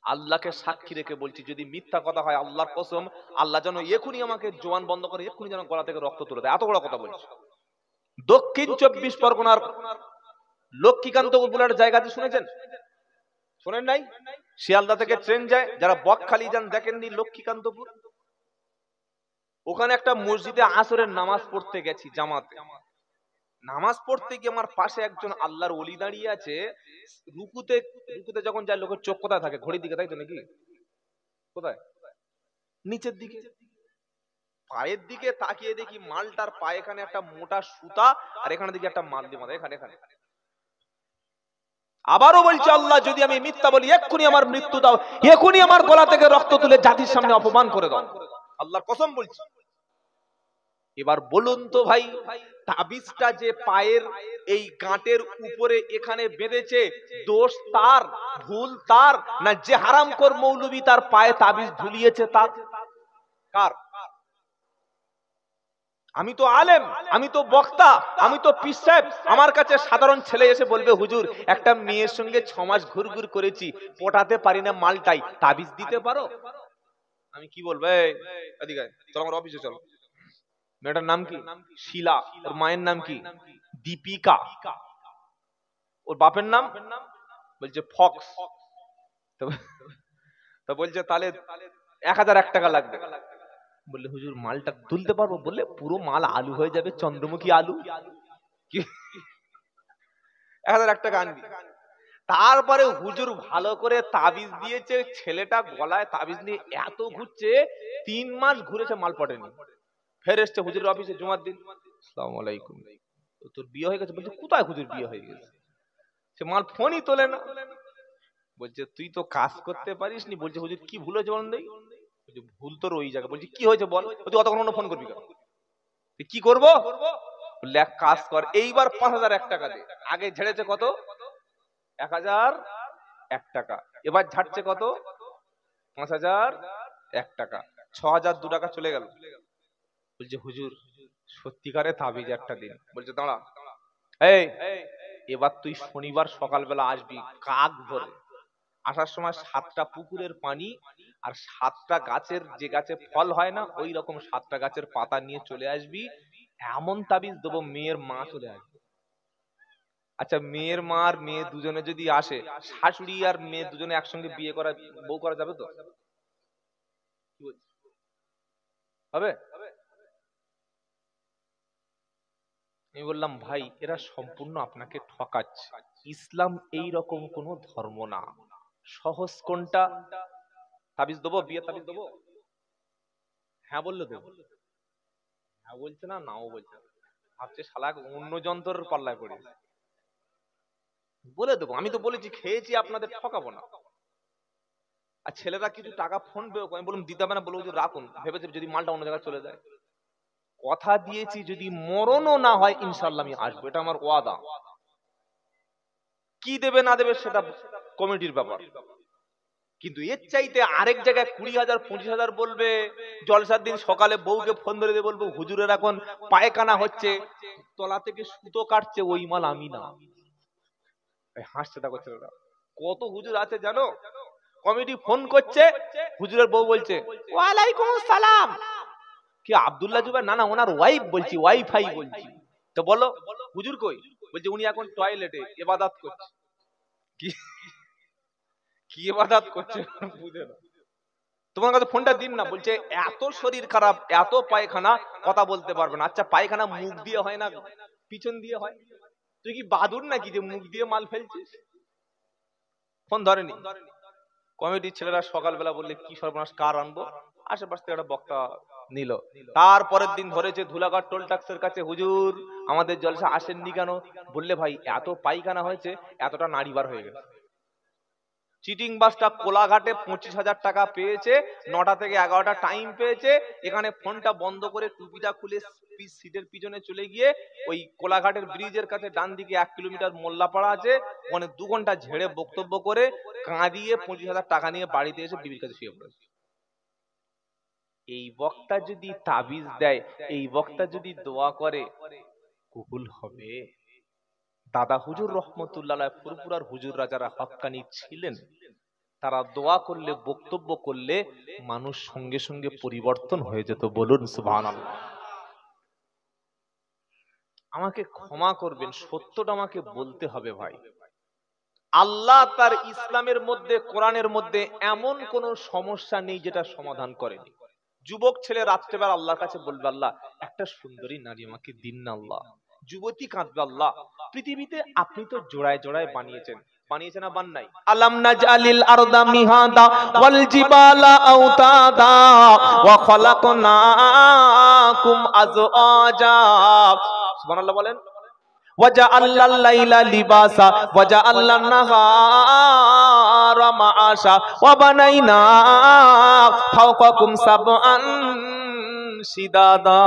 আল্লাহকে সাক্ষী রেখে বলছি, যদি মিথ্যা কথা হয় আল্লাহর কসম, আল্লাহ যেন এখনই আমাকে জোয়ান বন্ধ করে এক্ষুনি যেন গলা থেকে রক্ত তুলে দেয়। এত বড় কথা বলছি। দক্ষিণ 24 পরগনার লক্ষ্মীকান্তপুর বলে একটা জায়গাতে শুনেছেন? শোনেন নাই? শিয়ালদা থেকে ট্রেন যায়, যারা বকখালি যান দেখেননি লক্ষ্মীকান্তপুর? ওখানে একটা মসজিদে আসরের নামাজ পড়তে গেছি জামাতে। নামাজ পড়তে গিয়ে আমার পাশে একজন আল্লাহর ওলি দাঁড়িয়ে আছে। রুকুতে রুকুতে যখন যায় লোকের চোখ কোথায় থাকে? ঘড়ির দিকে, তাই তো নাকি? কোথায়? নিচের দিকে। পায়ের দিকে তাকিয়ে দেখি মালটার পায়ে এখানে একটা মোটা সুতা, আর এখানে দেখি একটা মাল দিয়ে মাথা, এখানে এখানে। আবারও বলছি, আল্লাহ যদি আমি মিথ্যা বলি এক্ষুনি আমার মৃত্যু দাও, এক্ষুনি আমার গলা থেকে রক্ত তুলে জাতির সামনে অপমান করে দাও, আল্লাহর কসম বলছি। এবার বলুন তো ভাই, তাবিজটা যে পায়ের এই গাঁটের উপরে এখানে বেঁধেছে, দোষ তার, ভুল তার, না যে হারামখোর মৌলবি তার পায়ে তাবিজ ঝুলিয়েছে তার? কার? আমি তো আলেম, আমি তো বক্তা, আমি তো পীর সাহেব। আমার কাছে সাধারণ ছেলে এসে বলবে, হুজুর একটা মেয়ের সঙ্গে 6 মাস ঘুরঘুর করেছি, পটাতে পারি না মালটাই, তাবিজ দিতে পারো? আমি কি বলবো? এদিকে আয়, চলো আমার অফিসে চলো। মেয়েটার নাম কি? শিলা। ওর মায়ের নাম কি? দীপিকা। ওর বাপের নাম বলছে ফক্স। তো বলছে তাহলে 1001 টাকা লাগবে। বললে হুজুর মালটা তুলতে পারবো? বললে পুরো মাল আলু হয়ে যাবে, চন্দ্রমুখী আলু। কি 1001 টাকা আনবি? তারপরে হুজুর ভালো করে তাবিজ দিয়েছে, ছেলেটা গলায় তাবিজ নিয়ে এত ঘুরছে, 3 মাস ঘুরেছে, মাল পড়েনি। ফের এসছে হুজুরের অফিসে জুমার দিন, আসসালামু আলাইকুম, তোর বিয়ে হয়ে গেছে? বলছে কোথায় হুজুর বিয়ে হয়ে গেছে? সে মাল ফোনই তোলে না। বলছে তুই তো কাজ করতে পারিস নি। বলছে হুজুর কি ভুল হয়েছে বলুন দেখি। বলছে ভুল তোর ওই জায়গা। বলছে কি হয়েছে বল। তুই অতক্ষণ ফোন করবি কেন? কি করবো? বললে এক কাজ কর, এইবার 5001 টাকা দে। আগে ঝেড়েছে কত? 1001 টাকা। এবার ঝাড়ছে কত? 5001 টাকা। 6002 টাকা চলে গেল। বলছে হুজুর সত্যিকারে তাবিজ একটা দিন। বলছে দাঁড়া, এই এবার তুই শনিবার সকালবেলা আসবি কাক ধরে। আসার সময় 7টা পুকুরের পানি আর 7টা গাছের, যে গাছে ফল হয় না ওই রকম 7টা গাছের পাতা নিয়ে চলে আসবি। এমন তাবিজ দেবো মেয়ের মা চলে আসবে। আচ্ছা মেয়ের মা আর মেয়ে দুজনে যদি আসে, শাশুড়ি আর মেয়ে দুজনে একসঙ্গে বিয়ে করা, বউ করা যাবে তো? হবে? আমি বললাম ভাই এরা সম্পূর্ণ আপনাকে ঠকাচ্ছে। ইসলাম এই রকম কোন ধর্ম না। সহজ কোনটা? তাবিজ দেবো, বিয়ে তাবিজ দেবো? হ্যাঁ বললে দেবো। হ্যাঁ বলছে না, নাও বলছে না। ভাবছে শালা অন্য যন্ত্রের পাল্লায় পড়ে। বলে দেবো, আমি তো বলেছি খেয়েছি, আপনাদের ঠকাবো না। আর ছেলেরা কিছু টাকা ফোন পে, আমি বললাম দিতে হবে না, বলবো যে রাখুন, ভেবেছে যদি মালটা অন্য জায়গায় চলে যায়। কথা দিয়েছি যদি মরণও না হয় ইনশাল্লাহ আমি আসবো, এটা আমার ওয়াদা। কি দেবে না দেবে সেটা কমিটির ব্যাপার। কিন্তু এর চাইতে আরেক জায়গায় 20,000 25,000 বলবে। জলসার দিন সকালে বউকে ফোন ধরে দিয়ে বলবো হুজুরের এখন পায়খানা হচ্ছে, তলা থেকে সুতো কাটছে, ওই মাল আমি না। হাসছে দেখো ছেলেরা। কত হুজুর আছে জানো? কমিটি ফোন করছে, হুজুরের বউ বলছে ওয়ালাইকুম আসসালাম। কি আব্দুল্লাহ জুবাইর? না না, ওনার ওয়াইফ বলছি, ওয়াইফাই বলছি। তো বলো হুজুর কই? বলছে উনি এখন টয়লেটে ইবাদত করছে। কি কি ইবাদত করছে বুঝে না। তোমার কাছে ফোনটা দিন না। বলছে এত শরীর খারাপ, এত পায়খানা, কথা বলতে পারবে না। আচ্ছা পায়খানা মুখ দিয়ে হয় না পিছন দিয়ে হয়? তুই কি বাদুর নাকি যে মুখ দিয়ে মাল ফেলছিস? ফোন ধরেনি। কমিটির ছেলেরা সকালবেলা বললে কি সর্বনাশ, কার আনবো? আশেপাশ থেকে একটা বক্তা নিল। তারপরের দিন ধরেছে ধুলাঘাট টোল ট্যাক্সের কাছে, হুজুর আমাদের জলসা আসেননি কেন? বললে ভাই এত পায়খানা হয়েছে, এতটা নাড়ি বার হয়ে গেছে। চিটিং বাসটা কোলাঘাটে 25,000 টাকা পেয়েছে, 9টা থেকে 11টা টাইম পেয়েছে। এখানে ফোনটা বন্ধ করে টুপিটা খুলে সিটের পিছনে চলে গিয়ে ওই কোলাঘাটের ব্রিজের কাছে ডান দিকে 1 কিলোমিটার মোল্লাপাড়া আছে, ওখানে 2 ঘন্টা ঝেড়ে বক্তব্য করে কাঁদিয়ে 25,000 টাকা নিয়ে বাড়িতে এসে বিবির কাছে শুয়ে পড়েছে। এই বক্তা যদি তাবিজ দেয়, এই বক্তা যদি দোয়া করে, কবুল হবে? দাদা হুজুর রহমতুল্লাহ ফুরফুরার হুজুররা যারা হক্কানি ছিলেন, তারা দোয়া করলে, বক্তব্য করলে মানুষ সঙ্গে সঙ্গে পরিবর্তন হয়ে যেত। বলুন সুবহানাল্লাহ। আমাকে ক্ষমা করবেন, সত্যটা আমাকে বলতে হবে ভাই। আল্লাহ তার ইসলামের মধ্যে, কোরআনের মধ্যে এমন কোন সমস্যা নেই যেটা সমাধান করেনি। যুবক ছেলে রাত্রেবেলা আল্লাহর কাছে বলবে, আল্লাহ একটা সুন্দরী নারী আমাকে দিন না আল্লাহ। যুবতী কাঁদবে, আল্লাহ পৃথিবীতে আপনি তো জোড়ায় জোড়ায় বানিয়েছেন, বানিয়েছেন না বান নাই? আলাম নাজআলিল আরদা মিহাদা ওয়াল জিবালা আওতাদা ওয়া খালাকনাকুম আজওয়াজা। সুবহানাল্লাহ বলেন। وَجَعَلْنَا اللَّيْلَ لِبَاسًا وَجَعَلْنَا النَّهَارَ مَعَاشًا وَبَنَيْنَا فَوْقَكُمْ سَبْعًا شِدَادًا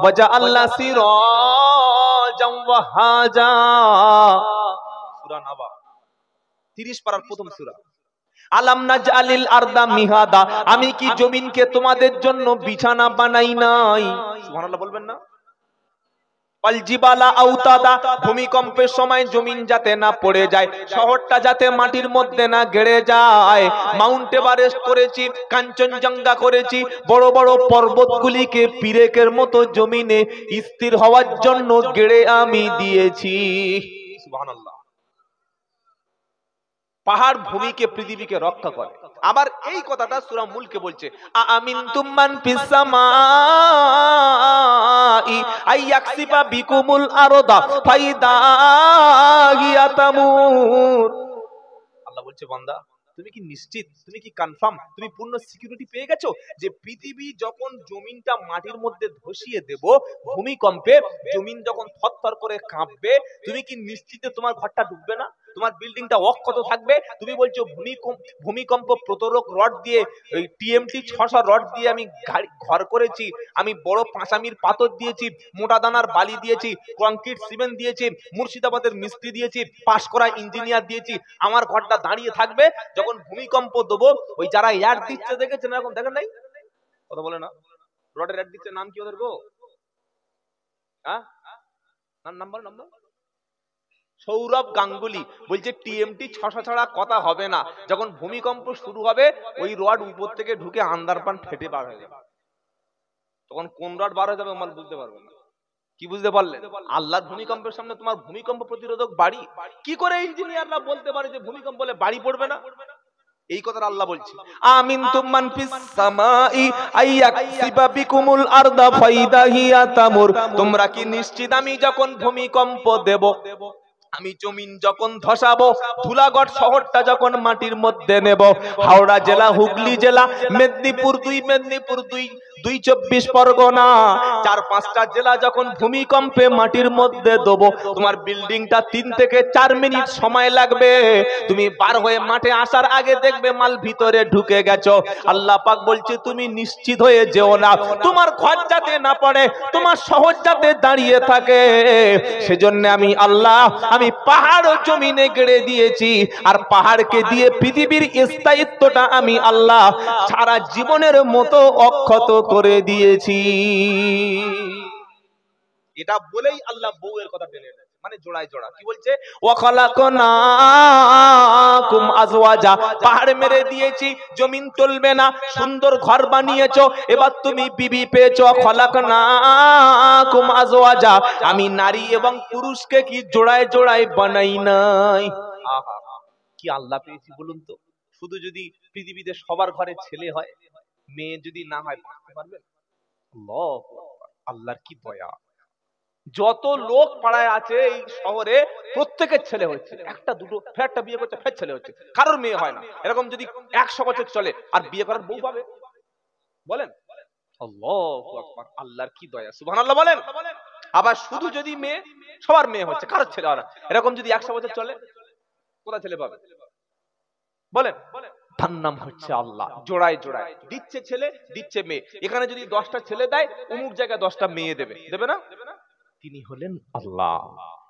وَجَعَلْنَا سِرَاجًا وَهَّاجًا। সূরা নাবা 30 পারার প্রথম সূরা। আলাম নাজআলিল আরদা মিহাদা, আমি কি জমিনকে তোমাদের জন্য বিছানা বানাই নাই? সুবহানাল্লাহ বলবেন না? ভূমিকম্পের সময় জমিন যাতে না পড়ে যায়, শহরটা যাতে মাটির মধ্যে না গেড়ে যায়। মাউন্ট এভারেস্ট করেছি, কাঞ্চনজঙ্ঘা করেছি, বড় বড় পর্বতগুলিকে পিরেকের মতো জমিনে স্থির হওয়ার জন্য গেড়ে আমি দিয়েছি। সুবহানাল্লাহ। পাহাড় ভূমিকে, পৃথিবীকে রক্ষা করে। আবার এই কথাটা সূরা মুলকে বলছে, আমিনতুম মান ফিস সামাই আইয়াকসিবা বিকুমুল আরদা ফাইদা হিয়া তামুর। আল্লাহ বলছে, বান্দা তুমি কি নিশ্চিত, তুমি কি কনফার্ম, তুমি পূর্ণ সিকিউরিটি পেয়ে গেছো যে পৃথিবী যখন জমিনটা মাটির মধ্যে ধসিয়ে দেব, ভূমিকম্পে জমিন যখন থরথর করে কাঁপবে, তুমি কি নিশ্চিত তোমার ঘরটা ডুববে না, তোমার বিল্ডিংটা অক্ষত থাকবে? তুমি বলছো ভূমিকম্প প্রতিরোধক রড দিয়ে, ওই টিএমটি 600 রড দিয়ে আমি ঘর করেছি, আমি বড় পাঁচামির পাথর দিয়েছি, মোটা দানার বালি দিয়েছি, কংক্রিট সিমেন্ট দিয়েছি, মুর্শিদাবাদের মিস্ত্রি দিয়েছি, পাশ করা ইঞ্জিনিয়ার দিয়েছি, আমার ঘরটা দাঁড়িয়ে থাকবে। যখন ভূমিকম্প দেবো, ওই যারা এয়ার দিচ্ছে দেখেছেন, এরকম দেখেন নাই? কথা বলে না? রডের এয়ার দিচ্ছে, নাম কি ওদের গো? হ্যাঁ, নাম্বার সৌরভ গাঙ্গুলি বলছে টিএমটি 600 ছাড়া কথা হবে না। যখন ভূমিকম্প শুরু হবে, ওই রড উপর থেকে ঢুকে আন্দারপান ফেটে বার হয়ে যাবে। তখন কোন রড বার হয়ে যাবে আমরা বুঝতে পারবো না। কি বুঝতে পারলেন? আল্লাহর ভূমিকম্পের সামনে তোমার ভূমিকম্প প্রতিরোধক বাড়ি। কি করে ইঞ্জিনিয়াররা বলতে পারে যে ভূমিকম্প হলে বাড়ি পড়বে না? এই কথাটা আল্লাহ বলছে, আমিনতুম মান ফিস সামাই আইয়াকসিবা বিকুমুল আরদা ফাইদা হিয়া তামুর। তোমরা কি নিশ্চিত আমি যখন ভূমিকম্প দেব, আমি জমিন যখন ধসাবো, ধুলাগড় শহরটা যখন মাটির মধ্যে নেব, হাওড়া জেলা, হুগলি জেলা, মেদিনীপুর 2, 24 পরগনা, 4-5টা জেলা যখন ভূমিকম্পে মাটির মধ্যে দেবো, তোমার বিল্ডিংটা 3 থেকে 4 মিনিট সময় লাগবে। তুমি বার হয়ে মাঠে আসার আগে দেখবে মাল ভিতরে ঢুকে গেছো। আল্লাহ পাক বলছে তুমি নিশ্চিত হয়ে যেও না, তোমার ঘর যাতে না পড়ে, তোমার শহর যাতে দাঁড়িয়ে থাকে, সেজন্য আমি আল্লাহ, আমি পাহাড় ও জমিনে গেড়ে দিয়েছি। আর পাহাড়কে দিয়ে পৃথিবীর স্থায়িত্বটা আমি আল্লাহ সারা জীবনের মতো অক্ষত করে দিয়েছি। এটা বলেই আল্লাহ বউয়ের কথা টেনে এনেছে, মানে জোড়ায় জোড়া। কি বলছে? ওয়া খালাকনাকুম আজওয়াজা, পাহাড় মেরে দিয়েছি, জমিন চলবে না, সুন্দর ঘর বানিয়েছো, এবার তুমি বিবি পেয়েছো। খালাকনাকুম আজওয়াজা, আমি নারী এবং পুরুষকে কি জোড়ায় জোড়ায় বানাই নাই? আহা, কি আল্লাহ পেয়েছি বলুন তো। শুধু যদি পৃথিবীতে সবার ঘরে ছেলে হয়, মেয়ে যদি না হয়, বাঁচতে পারবেন? আল্লাহু আকবার, আল্লাহর কি দয়া। যত লোক পাড়ায় আছে এই শহরে, প্রত্যেকের ছেলে হচ্ছে, একটা দুটো, ফেরটা বিয়ে করছে, ফের ছেলে হচ্ছে, কারোর মেয়ে হয় না। এরকম যদি 100 বছর চলে, আর বিয়ে করার বউ পাবে? বলেন। আল্লাহু আকবার, আল্লাহর কি দয়া, সুবহানাল্লাহ বলেন। আবার শুধু যদি মেয়ে, সবার মেয়ে হচ্ছে, কারোর ছেলে হয় না। এরকম যদি 100 বছর চলে, কোথায় ছেলে পাবে? বলেন। তার নাম হচ্ছে আল্লাহ, জোড়ায় জোড়ায় দিচ্ছে ছেলে, দিচ্ছে মেয়ে। এখানে যদি 10টা ছেলে দেয়, অমুক জায়গায় 10টা মেয়ে দেবে, দেবে না? তিনি হলেন আল্লাহ।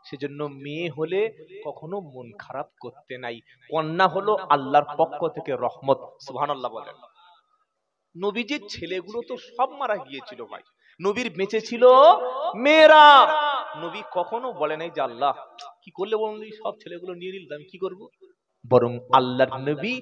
সেজন্য মেয়ে হলে কখনো মন খারাপ করতে নাই। কন্যা হলো আল্লাহর পক্ষ থেকে রহমত। সুবহানাল্লাহ বলেন। নবীজির ছেলেগুলো তো সব মারা গিয়েছিল ভাই, নবীর বেঁচে ছিল মেয়েরা। নবী কখনো বলে নাই যে আল্লাহ কি করলে বলুন, সব ছেলেগুলো নিয়ে নিল, আমি কি করব? বরং আল্লাহর নবী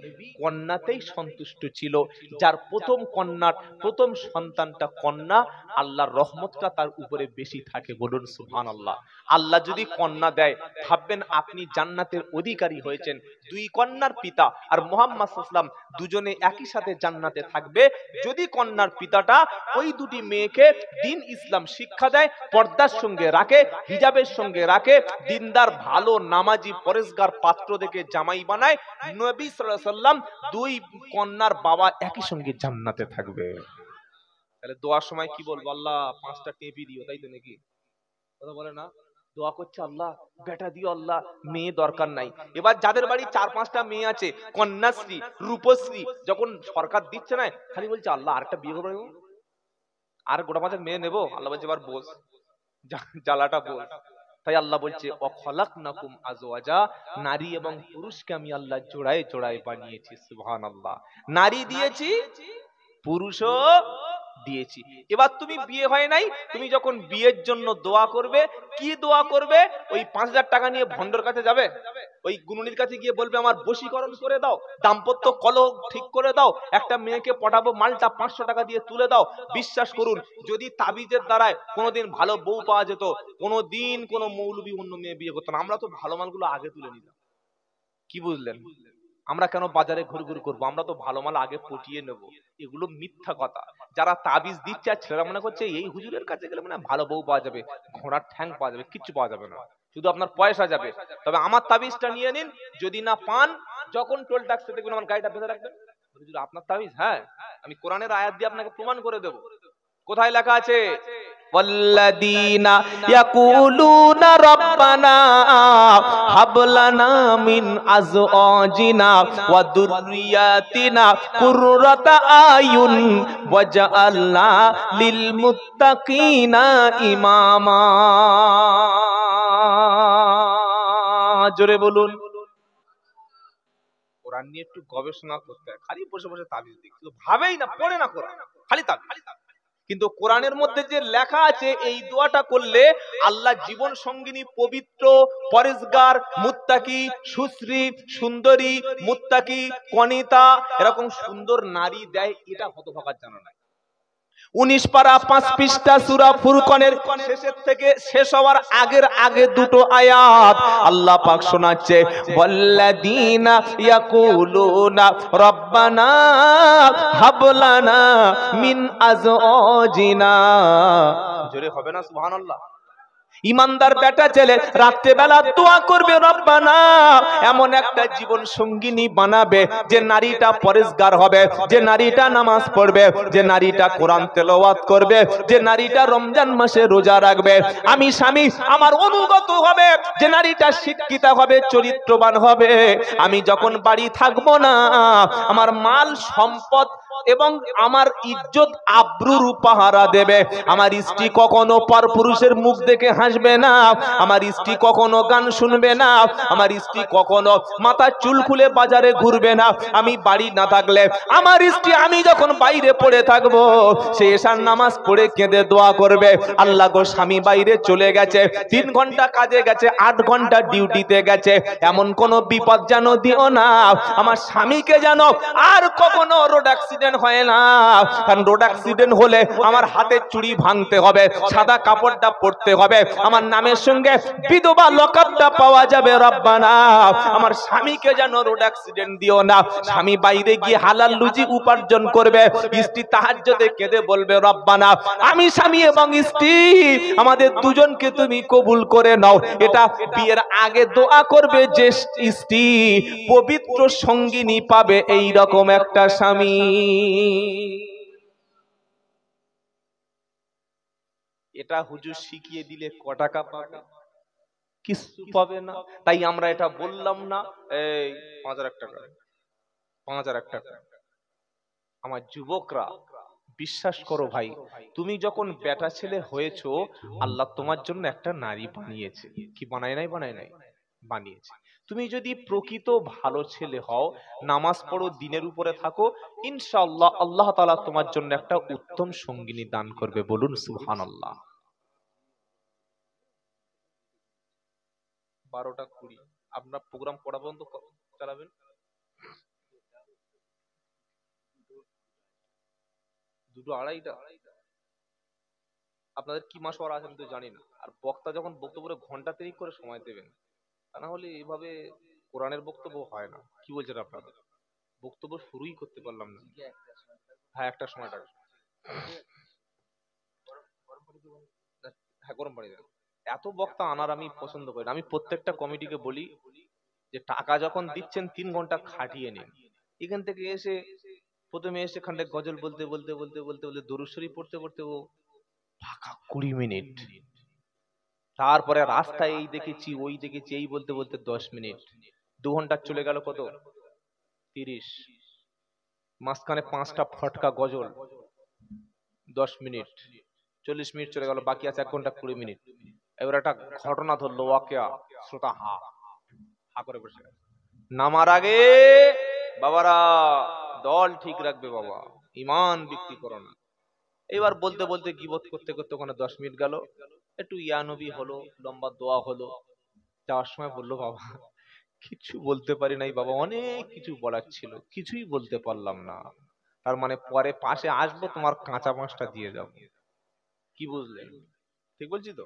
কন্যাতেই সন্তুষ্ট ছিল। যার প্রথম কন্যার প্রথম সন্তানটা কন্যা, আল্লাহর রহমতটা তার উপরে বেশি থাকে। বলুন সুবহানাল্লাহ। আল্লাহ যদি কন্যা দেয়, ভাববেন আপনি জান্নাতের অধিকারী হয়েছেন। দুই কন্যার পিতা আর মুহাম্মদ সাল্লাল্লাহু আলাইহি ওয়াসাল্লাম দুজনে একই সাথে জান্নাতে থাকবে যদি কন্যার পিতাটা ওই দুটি মেয়েকে দ্বীন ইসলাম শিক্ষা দেয়, পর্দার সঙ্গে রাখে, হিজাবের সঙ্গে রাখে, দিনদার ভালো নামাজি পরেশগার পাত্র দেখে জামাই বানায়। নবী সাল্লাল্লাহু আলাইহি ওয়াসাল্লাম দুই কন্যার বাবা একই সঙ্গে জান্নাতে থাকবে। তাহলে দোয়ার সময় কি বলবো? আল্লাহ 5টা টেপি দিও, তাই তো নাকি? কথা বলে না? দোয়া করছে আল্লাহ বেটা দিও, আল্লাহ মেয়ে দরকার নাই। এবার যাদের বাড়ি 4-5টা মেয়ে আছে, কন্যাশ্রী, রূপশ্রী, যখন সরকার দিচ্ছে না, খালি বলছে আল্লাহ আরেকটা বিয়ে করবো, আর গোটা 5 মেয়ে নেবো। আল্লাহ বলছে এবার বোঝ, জ্বালাটা বোঝ। তাই আল্লাহ বলছে অখলাকনাকুম আজওয়াজা, নারী এবং পুরুষকে আমি আল্লাহ জোড়ায় জোড়ায় বানিয়েছি। সুবহানাল্লাহ। নারী দিয়েছি, পুরুষও দিয়েছি। এবার তুমি বিয়ে হয় নাই, তুমি যখন বিয়ের জন্য দোয়া করবে, কি দোয়া করবে? ওই 5,000 টাকা নিয়ে ভন্ডর কাছে যাবে, ওই গুনুনির কাছে গিয়ে বলবে আমার বশীকরণ করে দাও, দাম্পত্য কলহ ঠিক করে দাও, একটা মেয়েকে পটাবো, মালটা 500 টাকা দিয়ে তুলে দাও। বিশ্বাস করুন, যদি তাবিজের দ্বারায় কোনোদিন ভালো বউ পাওয়া যেত, কোনোদিন কোনো মৌলবি অন্য মেয়ে বিয়ে করতো না। আমরা তো ভালো মালগুলো আগে তুলে নিতাম। কি বুঝলেন? আমরা কেন বাজারে ঘুরঘুর করবো? আমরা তো ভালো মাল আগে পটিয়ে নেব। এগুলো মিথ্যা কথা। যারা তাবিজ দিচ্ছে আর ছেলেরা মনে করছে এই হুজুরের কাছে গেলে মানে ভালো বউ পাওয়া যাবে, ঘোড়ার ঠ্যাং পাওয়া যাবে, কিচ্ছু পাওয়া যাবে না, শুধু আপনার পয়সা যাবে। তবে আমার তাবিজটা নিয়ে নিন, যদি না পান, যখন টোল ট্যাক্সে দেখবেন আমার গাড়িটা বেঁধে রাখবেন, হুজুর আপনার তাবিজ, হ্যাঁ আমি কোরআনের আয়াত দিয়ে আপনাকে প্রমাণ করে দেব। কোথায় লেখা আছে? ওয়াল্লাযীনা ইয়াকুলুনা রাব্বানা হাব লানা মিন আজওয়াজিনা ওয়া যুররিয়াতিনা কুররাতা আয়ুন ওয়াজআলনা লিল মুত্তাকিনা ইমামা। জোরে বলুন। কোরআন নিয়ে একটু গবেষণা করতে হয়, খালি বসে বসে তাবিজ দেখতে ভাবেই না, পড়ে না কোরআন, খালি তাবিজ। কিন্তু কোরআনের মধ্যে যে লেখা আছে এই দোয়াটা করলে আল্লাহ জীবন সঙ্গিনী পবিত্র, পরেশগার, মুত্তাকি, সুশ্রী, সুন্দরী, মুত্তাকি, কনিতা, এরকম সুন্দর নারী দেয়। এটা হতভাগার জানা নাই। 19 পারা 5 পৃষ্ঠা সূরা ফুরকানের শেষের থেকে শেষ হওয়ার আগে দুটো আয়াত আল্লাহ পাক শোনাচ্ছে, ওয়াল্লাযীনা ইয়াকুলুনা রাব্বানা হাব লানা মিন আজওয়াজিনা। জোরে হবে না সুবহানাল্লাহ? ইমানদার বেটা ছেলে রাত্রে বেলা দোয়া করবে, রব্বানা এমন একটা জীবন সঙ্গিনী বানাবে যে নারীটা পরেশগার হবে, যে নারীটা নামাজ পড়বে, যে নারীটা কোরআন তেলাওয়াত করবে, যে নারীটা রমজান মাসে রোজা রাখবে। আমি স্বামী আমার অনুগত হবে, যে নারীটা শিক্ষিতা হবে, চরিত্রবান হবে। আমি যখন বাড়ি থাকবো না, আমার মাল সম্পদ এবং আমার ইজ্জত আব্রুর পাহারা দেবে। আমার স্ত্রী কখনো পরপুরুষের মুখ দেখে হাসবে না, আমার স্ত্রী কখনো গান শুনবে না, আমার স্ত্রী কখনো মাথার চুল খুলে বাজারে ঘুরবে না। আমি বাড়ি না থাকলে আমার স্ত্রী, আমি যখন বাইরে পড়ে থাকবো, সে এশার নামাজ পড়ে কেঁদে দোয়া করবে, আল্লাহ গো স্বামী বাইরে চলে গেছে, 3 ঘন্টা কাজে গেছে, 8 ঘন্টা ডিউটিতে গেছে, এমন কোন বিপদ যেন দিও না, আমার স্বামীকে যেন আর কখনো রোড অ্যাক্সিডেন্ট হয় না। কারণ রোড অ্যাক্সিডেন্ট হলে আমার হাতের চুড়ি ভাঙতে হবে, সাদা কাপড়টা পরতে হবে, আমার নামের সঙ্গে বিধবা লকআপটা পাওয়া যাবে। রব্বানা আমার স্বামীকে যেন রোড অ্যাক্সিডেন্ট দিও না। স্বামী বাইরে গিয়ে হালাল রুজি উপার্জন করবে, স্ত্রী তাহাজ্জুদে কেঁদে বলবে, রব্বানা আমি স্বামী এবং স্ত্রী আমাদের দুজনকে তুমি কবুল করে নাও। এটা বিয়ের আগে দোয়া করবে যে স্ত্রী পবিত্র সঙ্গিনী পাবে, এই রকম একটা স্বামী। এটা হুজুর শিখিয়ে দিলে ক টাকা পাবে? কিছু পাবে না। তাই আমরা এটা বললাম না এই 5,000 টাকা, 5,000 টাকা। আমার যুবকরা বিশ্বাস করো ভাই, তুমি যখন বেটা ছেলে হয়েছো, আল্লাহ তোমার জন্য একটা নারী বানিয়েছে। কি বানায় নাই? বানায় নাই, বানিয়েছে। তুমি যদি প্রকৃত ভালো ছেলে হও, নামাজ পড়ো, দিনের উপরে থাকো, ইনশাআল্লাহ আল্লাহ তাআলা তোমার জন্য একটা উত্তম সঙ্গিনী দান করবে। বলুন সুবহানাল্লাহ। 12টা 20 আপনার প্রোগ্রাম পড়া বন্ধ চালাবেন? দুটো আড়াইটা? আপনাদের কি মাসওয়ারা আছে আমি তো জানি না। আর বক্তা যখন বক্তব্য ঘন্টা তিরিক করে সময় দেবেন, তা না হলে এইভাবে কোরআনের বক্তব্য হয় না। কি বলছেন আপনারা? বক্তব্য শুরুই করতে পারলাম না। হ্যাঁ, একটা সময়টা। হ্যাঁ, গরম পানি দেন। এত বক্তা আনার আমি পছন্দ করি না। আমি প্রত্যেকটা কমিটিকে বলি যে টাকা যখন দিচ্ছেন 3 ঘন্টা খাটিয়ে নিন। এখান থেকে এসে প্রথমে এসে খান্ডে গজল বলতে বলতে বলতে বলতে বলতে দরুদ শরীফ পড়তে পড়তে ও ফাঁকা 20 মিনিট। তারপরে রাস্তায় এই দেখেছি ওই দেখেছি এই বলতে বলতে 10 মিনিট। 2 ঘন্টা চলে গেল কত? 30। মাঝখানে 5টা ফটকা গজল, 10 মিনিট। 40 মিনিট চলে গেল, বাকি আছে 1 ঘন্টা 20 মিনিট। এবার একটা ঘটনা ধরলো, ওয়াকিয়া, শ্রোতা হা হা করে বসে আছে। নামার আগে বাবারা দল ঠিক রাখবে বাবা, ইমান বিক্রি করো না। এবার বলতে বলতে গীবত করতে করতে ওখানে 10 মিনিট গেল। একটু ইয়ানবী হলো, লম্বা দোয়া হলো। যাওয়ার সময় বললো, বাবা কিছু বলতে পারি নাই বাবা, অনেক কিছু বলার ছিল, কিছুই বলতে পারলাম না। তার মানে পরে পাশে আসবো, তোমার কাঁচা মাছটা দিয়ে যাবো। কি বুঝলেন? ঠিক বলছি তো?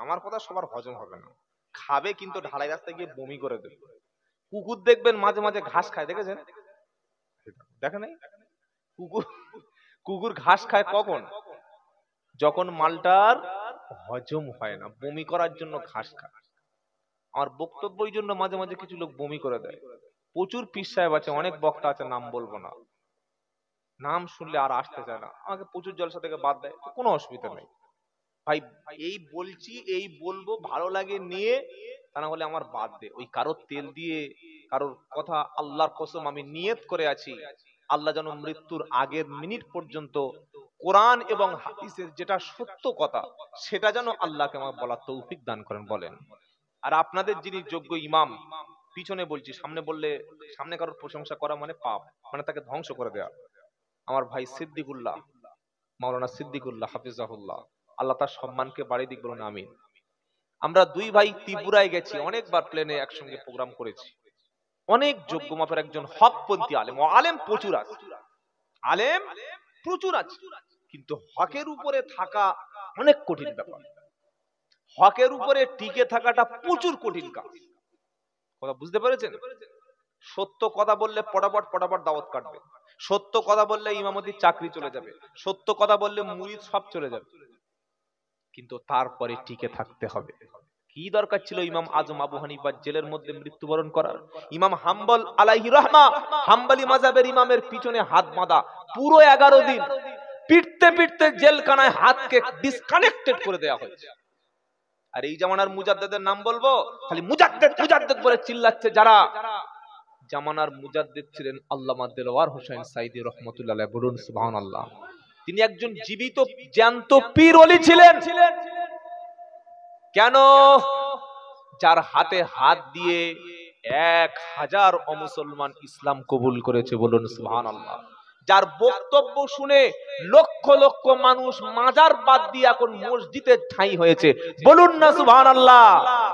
আমার কথা সবার হজম হবে না। খাবে কিন্তু ঢালাই রাস্তায় গিয়ে বমি করে দেবে। কুকুর দেখবেন মাঝে মাঝে ঘাস খায়, দেখেছেন? দেখে নাই? কুকুর কুকুর ঘাস খায় কখন? যখন মালটার হজম হয় না, বমি করার জন্য ঘাস খায়। আমার বক্তব্য ওই জন্য মাঝে মাঝে কিছু লোক বমি করে দেয়। প্রচুর পীর সাহেব আছে, অনেক বক্তা আছে, নাম বলবো না, নাম শুনলে আর আসতে চায় না, আমাকে প্রচুর জলসা থেকে বাদ দেয়, তো কোনো অসুবিধা নেই ভাই। এই বলছি, এই বলবো, ভালো লাগে নিয়ে, তা না হলে আমার বাদ দে। ওই কারোর তেল দিয়ে কারোর কথা, আল্লাহর কসম আমি নিয়ত করে আছি, আল্লাহ যেন মৃত্যুর আগের মিনিট পর্যন্ত কোরআন এবং হাদিসের যেটা সত্য কথা সেটা যেন আল্লাহকে আমার বলার তৌফিক দান করেন, বলেন। আর আপনাদের যিনি যোগ্য ইমাম, পিছনে বলছি, সামনে বললে, সামনে কারোর প্রশংসা করা মানে পাপ, মানে তাকে ধ্বংস করে দেওয়া। আমার ভাই সিদ্দিকুল্লাহ, মাওলানা সিদ্দিকুল্লাহ হাফিজাহুল্লাহ, আল্লাহ তার সম্মানকে বাড়িয়ে দিক, বলুন আমিন। আমরা দুই ভাই ত্রিপুরায় গেছি, অনেকবার প্লেনে একসঙ্গে প্রোগ্রাম করেছি। অনেক যোগ্য মাপের একজন হকপন্থী আলেম, আলেম প্রচুর আছে, আলেম প্রচুর আছে, কিন্তু হকের উপরে থাকা অনেক কঠিন ব্যাপার। হকের উপরে টিকে থাকাটা প্রচুর কঠিন কাজ। কথা বুঝতে পেরেছেন? সত্য কথা বললে পটাপট পটাপট দাওয়াত কাটবে, সত্য কথা বললে ইমামতির চাকরি চলে যাবে, সত্য কথা বললে মুরিদ সব চলে যাবে, কিন্তু তারপরে টিকে থাকতে হবে। কি দরকার ছিল ইমাম আজম আবু হানিফা জেলের মধ্যে মৃত্যুবরণ করার? ইমাম হাম্বল আলাইহি রাহমা, হাম্বলি মাযহাবের ইমামের পিছনে হাত বাঁধা, পুরো 11 দিন পিটতে পিটতে জেলখানায় হাতকে ডিসকানেক্টেড করে দেওয়া হয়েছে। আর এই জামানার মুজাদ্দেদের নাম বলবো, খালি মুজাদ্দেদ মুজাদ্দেদ বলে চিল্লাচ্ছে যারা। জামানার মুজাদ্দেদ ছিলেন আল্লামা দেলওয়ার হোসেন সাইদি রহমাতুল্লাহ আলাইহি, বলুন সুবহানাল্লাহ। তিনি একজন জীবিত জ্যান্ত পীর ওলি ছিলেন। কেন? যার হাতে হাত দিয়ে 1000 অমুসলমান ইসলাম কবুল করেছে, বলুন সুবহানাল্লাহ। যার বক্তব্য শুনে লক্ষ লক্ষ মানুষ মাজার বাদ দিয়ে এখন মসজিদে ঠাঁই হয়েছে, বলুন না সুবহানাল্লাহ।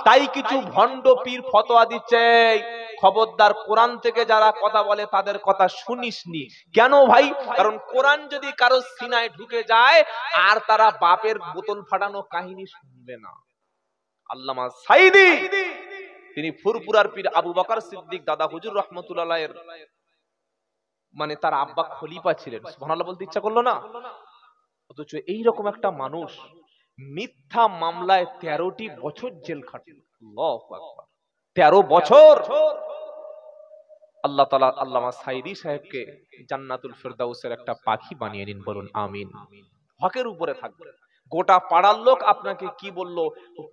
তাই কিছু ভণ্ড পীর ফতোয়া দিচ্ছে, খবরদার কোরআন থেকে যারা কথা বলে তাদের কথা শুনিসনি। কেন ভাই? কারণ কোরআন যদি কারো সিনায় ঢুকে যায় আর তারা বাপের বোতল ফাটানো কাহিনী শুনবে না। আল্লামা সাইদি, তিনি ফুরফুরার পীর আবু বকর সিদ্দিক দাদা হুজুর রহমাতুল্লাহ আলাইহির মানে তার আব্বা খলিফা ছিলেন। সুবহানাল্লাহ বলতে ইচ্ছা করলো না? অথচ এইরকম একটা মানুষ মিথ্যা মামলায় 13টি বছর জেল খাটল। আল্লাহু আকবার, 13 বছর। আল্লাহ তাআলা আল্লামা সাইদি সাহেবকে জান্নাতুল ফেরদাউসের একটা পাখি বানিয়ে নিন, বলুন আমিন। হকের উপরে থাকবে। গোটা পাড়ার লোক আপনাকে কি বললো,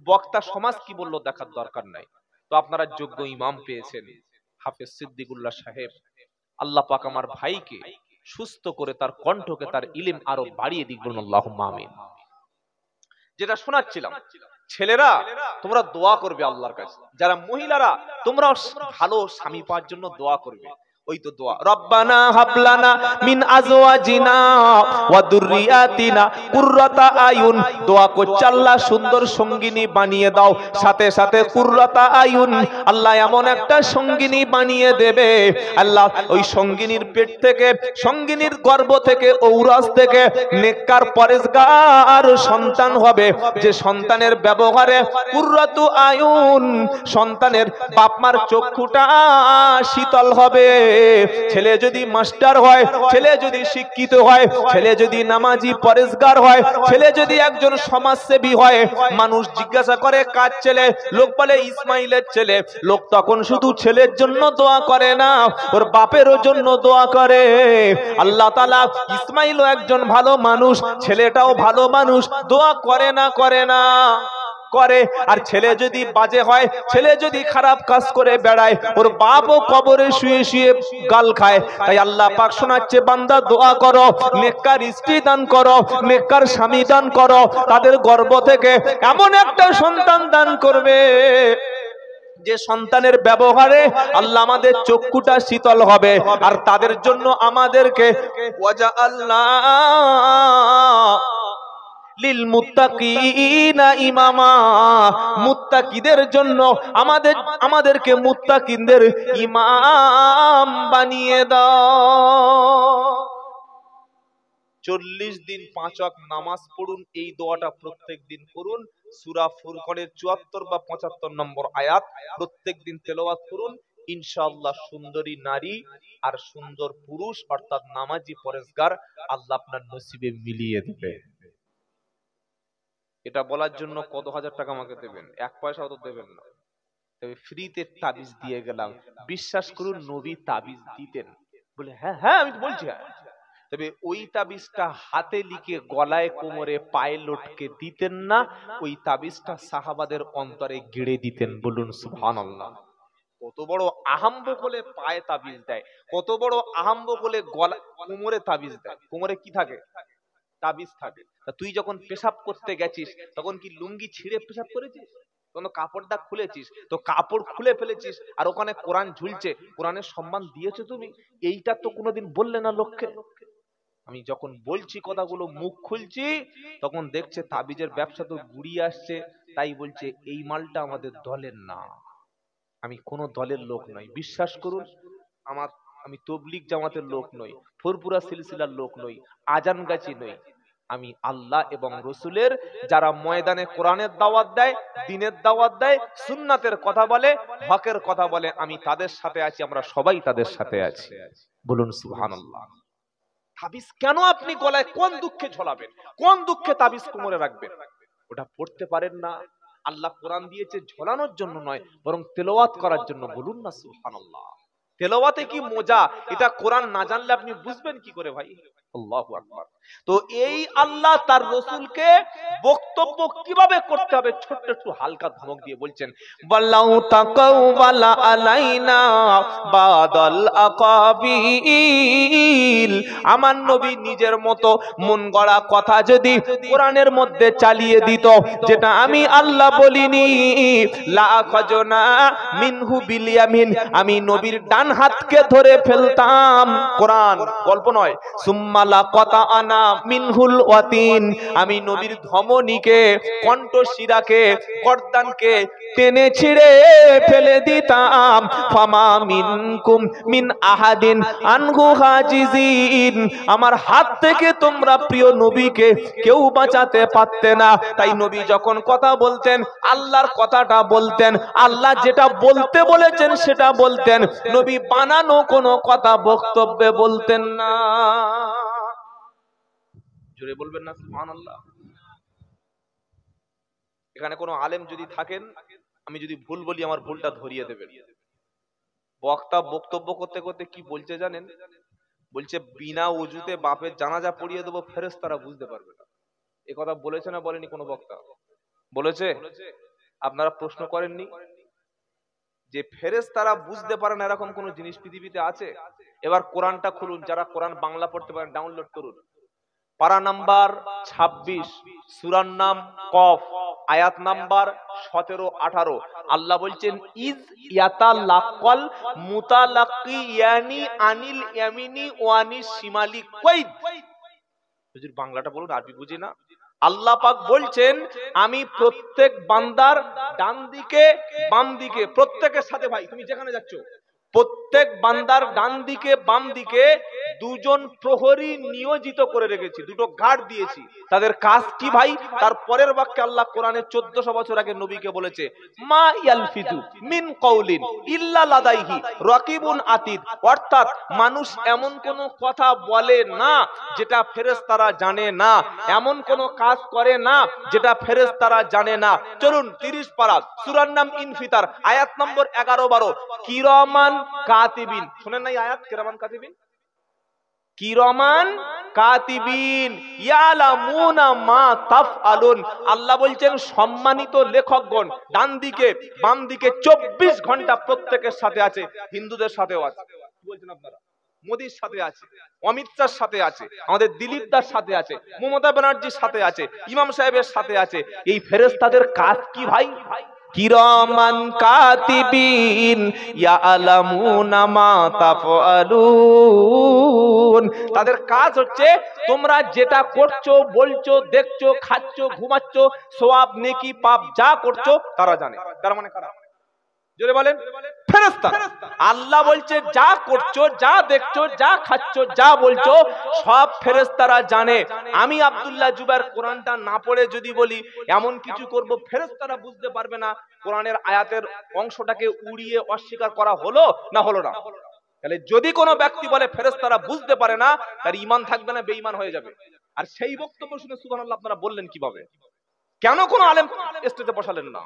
বক্তা সমাজ কি বললো দেখার দরকার নাই। তো আপনারা যোগ্য ইমাম পেয়েছেন হাফেজ সিদ্দিকুল্লাহ সাহেব। আল্লাহ পাক আমার ভাইকে সুস্থ করে তার কণ্ঠকে, তার ইলম আরো বাড়িয়ে দিক, বলুন আল্লাহুম্মা আমিন। যেটা শোনাচ্ছিলাম, ছেলেরা তোমরা দোয়া করবে আল্লাহর কাছে, যারা মহিলারা তোমরা ভালো স্বামী পাওয়ার জন্য দোয়া করবে। ওই তো দোয়া, রব্বানা হাবলানা মিন আজওয়াজিনা ওয়া যুররিয়াতিনা কুররাতা আয়ুন। দোয়া করছে আল্লাহ সুন্দর সঙ্গিনী বানিয়ে দাও, সাথে সাথে কুররাতা আয়ুন, আল্লাহ এমন একটা সঙ্গিনী বানিয়ে দেবে আল্লাহ, ওই সঙ্গিনীর পেট থেকে, সঙ্গিনীর গর্ভ থেকে, ঔরস থেকে নেককার পরেজগার সন্তান হবে, যে সন্তানের ব্যবহারে কুররাতু আয়ুন, সন্তানের বাপ মার চক্ষুটা শীতল হবে। ছেলে যদি মাস্টার হয়, ছেলে যদি শিক্ষিত হয়, ছেলে যদি নামাজি পরেজগার হয়, ছেলে যদি একজন সমাজসেবী হয়, মানুষ জিজ্ঞাসা করে কার ছেলে, লোক বলে ইসমাইলের ছেলে। লোক তখন শুধু ছেলের জন্য দোয়া করে না, ওর বাপেরও জন্য দোয়া করে। আল্লাহ তাআলা ইসমাইলও একজন ভালো মানুষ, ছেলেটাও ভালো মানুষ, দোয়া করে না, করে না, করে। আর ছেলে যদি বাজে হয়, ছেলে যদি খারাপ কাজ করে বেড়ায়, ওর বাপও কবরে শুয়ে শুয়ে গাল খায়। তাই আল্লাহ পাক শোনাচ্ছে, বান্দা দোয়া করো, নেককার স্ত্রী দান করো, নেককার স্বামী দান করো, তাদের গর্ভ থেকে এমন একটা সন্তান দান করবে যে সন্তানের ব্যবহারে আল্লাহ আমাদের চক্ষুটা শীতল হবে। আর তাদের জন্য আমাদেরকে ওয়াজা আল্লাহ লিল মুত্তাকিনা ইমামা, মুত্তাকিদের জন্য আমাদেরকে মুত্তাকিনদের ইমাম বানিয়ে দাও। 40 দিন 5 ওয়াক্ত নামাজ পড়ুন, এই দোয়াটা প্রত্যেক দিন করুন। সূরা ফুরকানের 74 বা 75 নম্বর আয়াত প্রত্যেক দিন তেলাওয়াত করুন। ইনশাআল্লাহ সুন্দরী নারী আর সুন্দর পুরুষ অর্থাৎ নামাজি পরেজগার আল্লাহ আপনার নসিবে মিলিয়ে দেবে। এটা বলার জন্য কত হাজার টাকা আমাকে দেবেন? 1 পয়সাও তো দেবেন না, তবে ফ্রিতে তাবিজ দিয়ে গেলাম। বিশ্বাস করুন, নবী তাবিজ দিতেন। বলে হ্যাঁ হ্যাঁ আমি তো বলছি হ্যাঁ। তবে ওই তাবিজটা হাতে লিখে গলায় কোমরে পায়ে লটকে দিতেন না, ওই তাবিজটা সাহাবাদের অন্তরে গেড়ে দিতেন। বলুন সুবহানাল্লাহ। কত বড় আহাম্বক হলে পায়ে তাবিজ দেয়, কত বড় আহাম্বক হলে গলা কোমরে তাবিজ দেয়। কোমরে কি থাকে? তাবিজ থাকে। তা তুই যখন পেশাব করতে গেছিস তখন কি লুঙ্গি ছিঁড়ে পেশাব করেছিস? তখন কাপড়টা খুলেছিস, তো কাপড় খুলে ফেলেছিস আর ওখানে কোরআন ঝুলছে, কোরআনের সম্মান দিয়েছো তুমি? এইটা তো কোনোদিন বললে না লোককে। আমি যখন বলছি কথাগুলো, মুখ খুলছি, তখন দেখছে তাবিজের ব্যবসা তো গুড়িয়ে আসছে, তাই বলছে এই মালটা আমাদের দলের না। আমি কোন দলের লোক নই, বিশ্বাস করুন। আমি তবলিগ জামাতের লোক নই, ফুরপুরা সিলসিলার লোক নই, আজান গাছি নই। আমি আল্লাহ এবং রসুলের যারা ময়দানে কোরআনের দাওয়াত দেয়, দ্বীনের দাওয়াত দেয়, সুন্নাতের কথা বলে, হকের কথা বলে, আমি তাদের সাথে আছি, আমরা সবাই তাদের সাথে আছি। বলুন সুবহানাল্লাহ। তাবিজ কেন আপনি গলায় কোন দুঃখে ঝোলাবেন? কোন দুঃখে তাবিজ কোমরে রাখবেন? ওটা পড়তে পারেন না। আল্লাহ কোরআন দিয়েছে ঝোলানোর জন্য নয়, বরং তেলাওয়াত করার জন্য। বলুন না সুবহানাল্লাহ। তেলাওয়াতে কি মজা, এটা কোরআন না জানলে আপনি বুঝবেন কি করে ভাই? আল্লাহু আকবার। তো এই আল্লাহ তার রাসূলকে বক্তব্য কিভাবে করতে হবে ছোট্ট একটু হালকা ধমক দিয়ে বলছেন, ওয়াল্লাহু তাকাওয়ালা আলাইনা বাদাল আকাবিল। আমার নবী নিজের মতো মন গড়া কথা যদি কোরআনের মধ্যে চালিয়ে দিত, যেটা আমি আল্লাহ বলিনি, লা খাজনা মিনহু বিল ইয়ামিন, আমি নবীর ডান হাতকে ধরে ফেলতাম। কোরআন গল্প নয়। সুম্মা লাকাতা আনা মিনহুল ওয়াতিন, আমি নবীর ধমনীকে, কণ্ঠশিরাকে, গর্দানকে টেনে ছিঁড়ে ফেলে দিতাম। ফামা মিনকুম মিন আহাদিন আনহু হাজিজিন, আমার হাত থেকে তোমরা প্রিয় নবীকে কেউ বাঁচাতে পারতে না। তাই নবী যখন কথা বলতেন, আল্লাহর কথাটা বলতেন, আল্লাহ যেটা বলতে বলেছেন সেটা বলতেন। নবী বানানো কোনো কথা বক্তব্যে বলতেন না। জোরে বলবেন না সুবহানাল্লাহ। এখানে কোনো আলেম যদি থাকেন, আমি যদি ভুল বলি আমার ভুলটা ধরিয়ে দেবেন। বক্তা বক্তব্য করতে করতে কি বলছে জানেন? বলছে বিনা ওযুতে বাপের জানাজা পড়িয়ে দেবো, ফেরেশতারা বুঝতে পারবে না। এ কথা বলেছে না বলেনি কোনো বক্তা? বলেছে? আপনারা প্রশ্ন করেননি যে ফেরেশতারা বুঝতে পারে না এরকম কোন জিনিস পৃথিবীতে আছে? এবার কোরআনটা খুলুন, যারা কোরআন বাংলা পড়তে পারেন ডাউনলোড করুন। পারা নাম্বার 26, সূরার নাম কফ, আয়াত নাম্বার 17-18 আল্লাহ বলছেন ইজ ইয়াতালাক্কাল মুতালাক্কিয়ানি আনিল ইয়ামিনি ওয়া আনিস শিমালি কয়দ। হুজুর বাংলাটা বলুন, আরবি বুঝি না। আল্লাহ পাক বলছেন আমি প্রত্যেক বান্দার ডান দিকে বাম দিকে প্রত্যেকের সাথে, ভাই তুমি যেখানে যাচ্ছ প্রত্যেক বান্দার ডান দিকে বাম দিকে দুজন প্রহরী নিয়োজিত করে রেখেছি, দুটো গার্ড দিয়েছি। তাদের কাজ কি ভাই? তার পরের বাক্যে আল্লাহ কোরআনে 1400 বছর আগে নবীকে বলেছে মা ইয়ালফিজু মিন কওলিন ইল্লা লাদাইহি রাকিবুন আতিদ, অর্থাৎ মানুষ এমন কোন কথা বলে না যেটা ফেরেশতারা জানে না, এমন কোন কাজ করে না যেটা ফেরেশতারা জানে না। চলুন 30 পারা সূরার নাম ইনফিতার আয়াত নম্বর 11-12 কিরামান কাতিবিন, শুনেন নাই আয়াত? কিরামান কাতিবিন, কিরামান কাতিবিন ইয়ালামুনা মা তাফআলুন। আল্লাহ বলছেন সম্মানিত লেখকগণ ডান দিকে বাম দিকে 24 ঘন্টা প্রত্যেকের সাথে আছে। হিন্দুদের সাথেও আছে, কি বলছেন আপনারা? মোদির সাথে আছে, অমিত শাহর সাথে আছে, আমাদের দিলীপ দার সাথে আছে, মমতা ব্যানার্জির সাথে আছে, ইমাম সাহেবের সাথে আছে। এই ফেরেশতাদের কাজ কি ভাই? কিরামান কাতিবিন ইয়ালামুনা মা তাফআলুন। তাদের কাজ হচ্ছে তোমরা যেটা করছো, বলছো, দেখছো, খাচ্ছো, ঘুমাচ্ছো, সওয়াব নেকি পাপ যা করছো তারা জানে। তার মানে কারা? জোরে বলেন। ফেরেশতা। আল্লাহ বলছে যা করছো, যা দেখছো, যা খাচ্ছো, যা বলছো সব ফেরেশতারা জানে। আমি আব্দুল্লাহ জুবায়ের কোরআনটা না পড়ে যদি বলি এমন কিছু করব ফেরেশতারা বুঝতে পারবে না, কোরআনের আয়াতের অংশটাকে উড়িয়ে অস্বীকার করা হলো না হলো না? তাহলে যদি কোনো ব্যক্তি বলে ফেরেশতারা বুঝতে পারে না, তার ঈমান থাকবে না, বেঈমান হয়ে যাবে। আর সেই বক্তব্য শুনে সুবহানাল্লাহ আপনারা বললেন কিভাবে? কেন কোনো আলেম স্টেজে বসালেন না?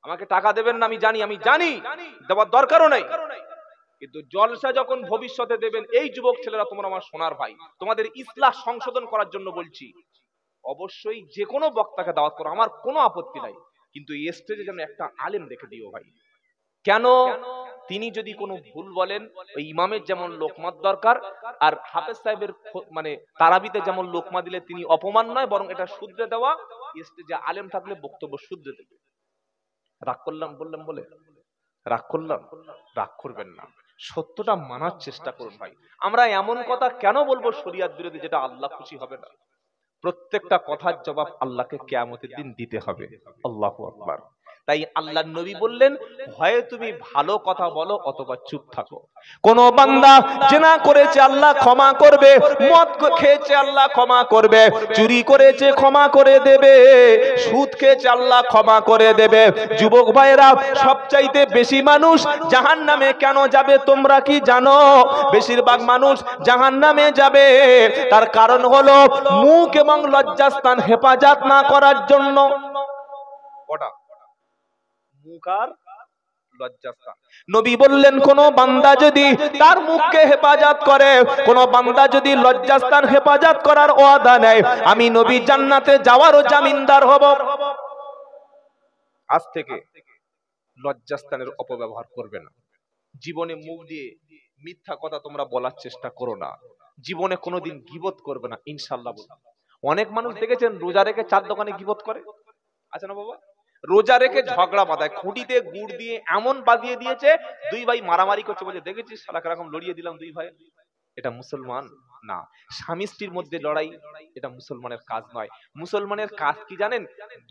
আমাকে টাকা দেবেন না, আমি জানি দেওয়ার দরকারও নাই, কিন্তু জলসা যখন ভবিষ্যতে দেবেন, এই যুবক ছেলেরা তোমরা আমার সোনার ভাই, তোমাদের ইসলাহ সংশোধন করার জন্য বলছি, অবশ্যই যে কোনো বক্তাকে দাওয়াত করো, আমার কোনো আপত্তি নাই, কিন্তু এই স্টেজে যেন একটা আলেম রেখে দিও ভাই। কেন? তিনি যদি কোনো ভুল বলেন, ওই ইমামের যেমন লোকমাত দরকার, আর হাফেজ সাহেবের মানে তারাবিতে যেমন লোকমা দিলে তিনি অপমান নয়, বরং এটা শুধরে দেওয়া। স্টেজে আলেম থাকলে বক্তব্য শুধরে দেবে। রাগ করলাম বললাম বলে রাগ করলাম, রাগ করবেন না, সত্যটা মানার চেষ্টা করুন ভাই। আমরা এমন কথা কেন বলবো শরিয়াত বিরোধী যেটা আল্লাহ খুশি হবে না? প্রত্যেকটা কথার জবাব আল্লাহকে কিয়ামতের দিন দিতে হবে। আল্লাহু আকবার। তাই আল্লাহর নবী বললেন হয় তুমি ভালো কথা বলো অথবা চুপ থাকো। কোন বান্দা জিনা করেছে আল্লাহ ক্ষমা করবে, মদ খেয়েছে আল্লাহ ক্ষমা করবে, চুরি করেছে ক্ষমা করে দেবে, সুদ খেয়েছে আল্লাহ ক্ষমা করে দেবে। যুবক ভাইরা, সবচাইতে বেশি মানুষ জাহান্নামে কেন যাবে তোমরা কি জানো? বেশিরভাগ মানুষ জাহান্নামে যাবে তার কারণ হলো মুখ এবং লজ্জাস্থান হেফাজত না করার জন্য। কটা? মুখ আর লজ্জাস্থান। নবী বললেন কোন বান্দা যদি তার মুখকে হেফাজত করে, কোন বান্দা যদি লজ্জাস্থান হেফাজত করার ওয়াদা নেয়, আমি নবী জান্নাতে যাওয়ারও জামিনদার হব। আজ থেকে লজ্জাস্থানের অপব্যবহার করবে না। জীবনে মুখ দিয়ে মিথ্যা কথা তোমরা বলার চেষ্টা করো না। জীবনে কোনোদিন গীবত করবে না, ইনশাআল্লাহ। অনেক মানুষ দেখেছেন রোজা রেখে চার দোকানে গীবত করে, আছে না বাবা? রোজা রেখে ঝগড়া বাঁধায়, খুঁটিতে গুড় দিয়ে এমন বাঁধিয়ে দিয়েছে, দুই ভাই মারামারি করছে, বলে দেখেছিস শালা কিরকম লড়িয়ে দিলাম দুই ভাই। এটা মুসলমান না। স্বামী স্ত্রীর মধ্যে লড়াই, এটা মুসলমানের কাজ নয়। মুসলমানের কাজ কি জানেন?